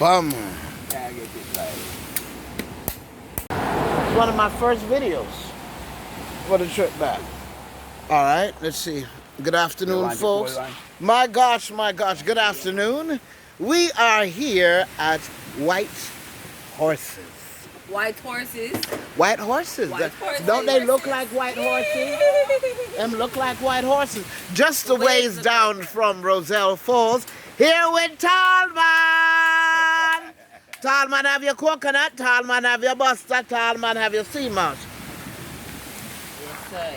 Bum. Can't get it right. It's one of my first videos for the trip back. All right, let's see. Good afternoon, folks. My gosh, good afternoon. We are here at White Horses. White horses. White horses. White horses. Don't they look like white horses? Them look like white horses. Just a ways down from Roselle Falls. Here with Tallman. Tallman have your coconut. Tallman have your buster. Tallman have your sea mouse. Yes, sir.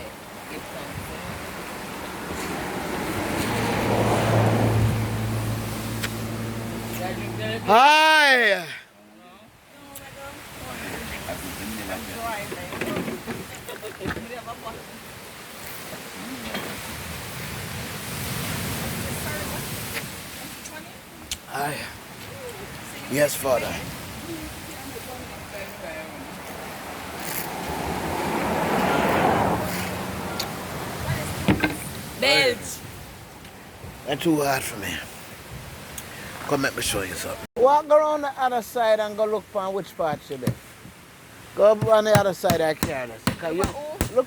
Hi. Hi. Yes, Father. Belch. That's too hard for me. Come let me show you something. Walk around the other side and go look for which part you're there. Go up on the other side of careless. Look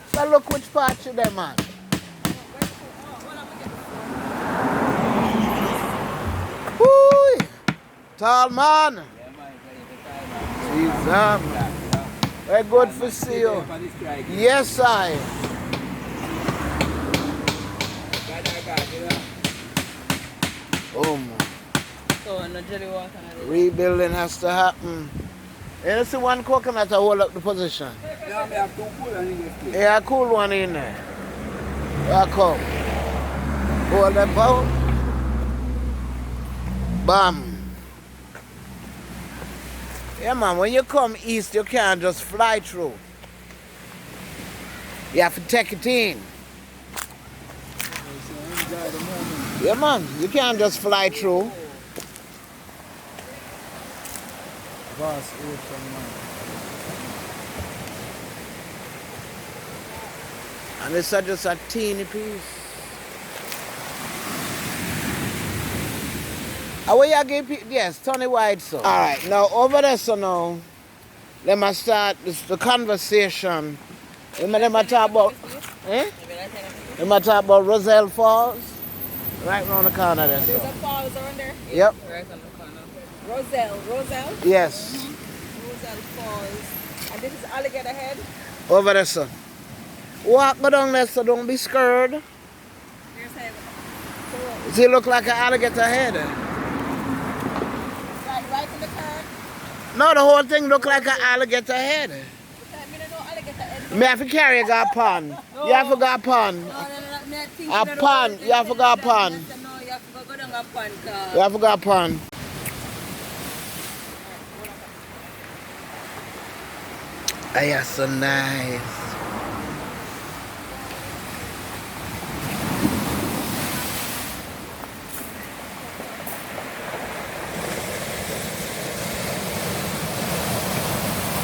which part you're there, man. Woo! Tall man. Jesus. Very good to see you. Yes, I. Oh, man. Rebuilding has to happen. You see one coconut to hold up the position? Yeah, I have two cool one in this. Yeah, a cool one in there. Yeah, come. Hold them out. Bam. Yeah, man, when you come east, you can't just fly through. You have to take it in. Yeah, man, you can't just fly through. And it's just a teeny piece. Where you give people? Yes, Tony White, so. All right, now over there, so now, let me start the conversation. Let me talk about, Let me talk about Roselle Falls, right around the corner there. There's a falls around there? Yep. Right on the corner. Roselle? Yes. Roselle Falls. And this is Alligator Head? Over there, son. Walk go down there, so don't be scared. Here's head. Does it look like an alligator head? Right in the curve? No, the whole thing look like an alligator head. Me have to carry a pond. No. You have to go pond. No, a pond. You have to go pond. No, you have to go down a pond. You have to go pond. Oh, yeah, so nice.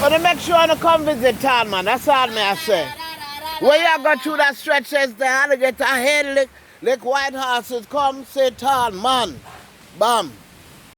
But make sure you come visit town, man. That's all me I say. When you go through that stretch, says the alligator head, lick white horses, come say town, man. Bam.